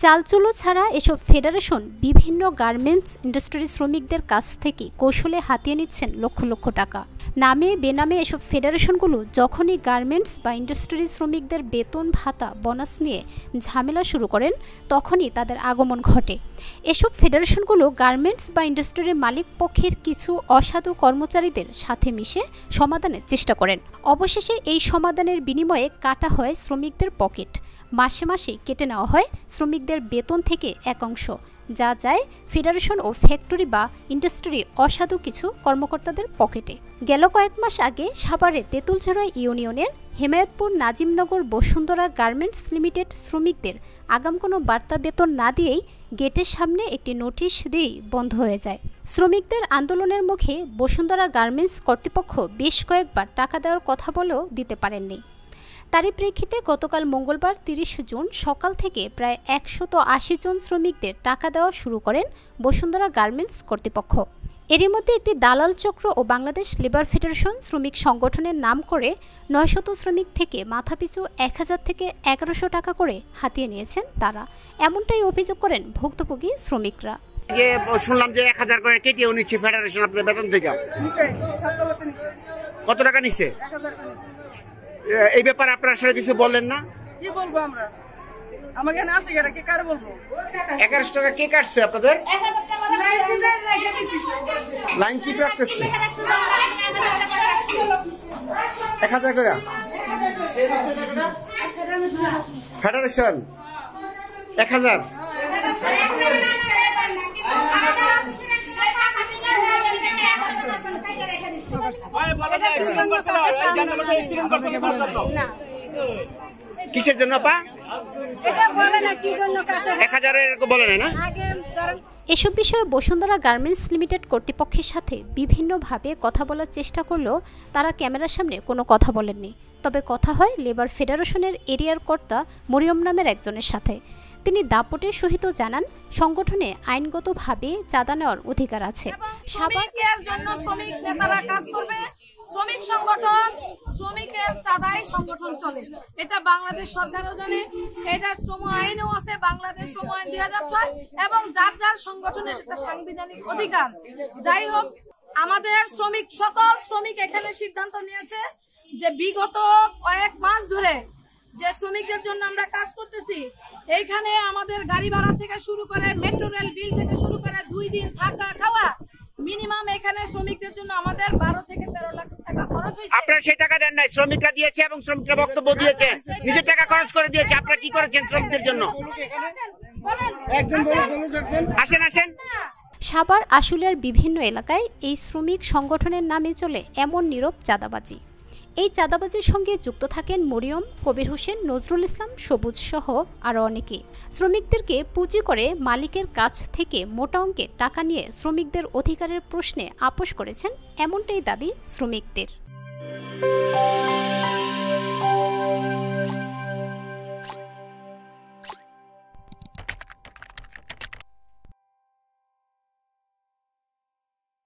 চালচুলো ছাড়া এসব ফেডারেশন বিভিন্ন গার্মেন্টস ইন্ডাস্ট্রির শ্রমিকদের কাছ থেকে কৌশলে হাতিয়ে নিচ্ছেন লক্ষ লক্ষ টাকা। নামে বেনামে এসব ফেডারেশনগুলো যখনই গার্মেন্টস বা ইন্ডাস্ট্রির শ্রমিকদের বেতন ভাতা বোনাস নিয়ে ঝামেলা শুরু করেন তখনই তাদের আগমন ঘটে। এসব ফেডারেশনগুলো গার্মেন্টস বা ইন্ডাস্ট্রির মালিক পক্ষের কিছু অসাধু কর্মচারীদের সাথে মিশে সমাধানের চেষ্টা করেন। অবশেষে এই সমাধানের বিনিময়ে কাটা হয় শ্রমিকদের পকেট। মাসে মাসে কেটে নেওয়া হয় শ্রমিকদের বেতন থেকে এক অংশ, যা যায় ফেডারেশন ও ফ্যাক্টরি বা ইন্ডাস্ট্রি অসাধু কিছু কর্মকর্তাদের পকেটে। গেল কয়েক মাস আগে সাভারে তেঁতুলঝরা ইউনিয়নের হেমায়তপুর নাজিমনগর বসুন্ধরা গার্মেন্টস লিমিটেড শ্রমিকদের আগাম কোনো বার্তা বেতন না দিয়েই গেটের সামনে একটি নোটিশ দিয়েই বন্ধ হয়ে যায়। শ্রমিকদের আন্দোলনের মুখে বসুন্ধরা গার্মেন্টস কর্তৃপক্ষ বেশ কয়েকবার টাকা দেওয়ার কথা বলেও দিতে পারেননি। তারই প্রেক্ষিতে গতকাল মঙ্গলবার ৩০ জুন সকাল থেকে প্রায় ১৮০ জন শ্রমিকদের টাকা দেওয়া শুরু করেন বসুন্ধরা গার্মেন্টস কর্তৃপক্ষ। এরই মধ্যে একটি দালাল চক্র ও বাংলাদেশ লেবার ফেডারেশন শ্রমিক সংগঠনের নাম করে ৯০০ শ্রমিক থেকে মাথাপিছু ১,০০০ থেকে ১১০০ টাকা করে হাতিয়ে নিয়েছেন তারা। এমনটাই অভিযোগ করেন ভুক্তভোগী শ্রমিকরা। যে শুনলাম যে ১,০০০ করে কেটেও নিচ্ছে ফেডারেশন আপনাদের বেতন থেকে। কত টাকা নিচ্ছে? এই ব্যাপারে আপনারা আসলে কিছু বললেন না? কি বলবো আমরা? আমাকে না আছে কি কার বলবো? ১১০০ টাকা কে কাটছে আপনাদের? লাইন চিপ রাখতেছে ১,০০০ করে ফেডারেশন ১,০০০। কিসের জন্য পা? ১,০০০ বলে না। এসব বিষয়ে বসুন্ধরা গার্মেন্টস লিমিটেড কর্তৃপক্ষের সাথে বিভিন্নভাবে কথা বলার চেষ্টা করলেও তারা ক্যামেরার সামনে কোনো কথা বলেননি। তবে কথা হয় লেবার ফেডারেশনের এরিয়ার কর্তা মরিয়ম নামের একজনের সাথে। তিনি দাপটের সহিত জানান সংগঠনে আইনগতভাবে চাঁদা নেওয়ার অধিকার আছে। শ্রমিকের জন্য শ্রমিক নেতারা কাজ করবে। শ্রমিক সংগঠন শ্রমিকের চাঁদায় সংগঠন চলে, এটা বাংলাদেশ সরকারও জানে। এটার শ্রম আইনও আছে, বাংলাদেশ শ্রম আইন ২০০৬, এবং যার যার সংগঠনের একটা সাংবিধানিক অধিকার। যাই হোক, আমাদের সকল শ্রমিক এখানে সিদ্ধান্ত নিয়েছে যে বিগত কয়েক মাস ধরে যে শ্রমিকদের জন্য আমরা কাজ করতেছি, এইখানে আমাদের গাড়ি ভাড়া থেকে শুরু করে মেট্রো রেল বিল থেকে শুরু করে ২ দিন থাকা খাওয়া মিনিমাম এখানে শ্রমিকদের জন্য আমাদের ১২ থেকে ১৩ লাখ টাকা খরচ হয়েছে। আপনারা সেই টাকা দেন নাই, শ্রমিকরা দিয়েছে এবং শ্রমিকরা বক্তব্য দিয়েছে, নিজের টাকা খরচ করে দিয়েছে। আপনারা কি করেছেন শ্রমিকদের জন্য? আসেন আসেন। সাভার আশুলিয়ার বিভিন্ন এলাকায় এই শ্রমিক সংগঠনের নামে চলে এমন নীরব চাঁদাবাজি। এই চাঁদাবাজির সঙ্গে যুক্ত থাকেন মরিয়ম, কবির হোসেন, নজরুল ইসলাম, সবুজ সহ আরও অনেকে। শ্রমিকদেরকে পুঁজি করে মালিকের কাছ থেকে মোটা অঙ্কের টাকা নিয়ে শ্রমিকদের অধিকারের প্রশ্নে আপোস করেছেন, এমনটাই দাবি শ্রমিকদের।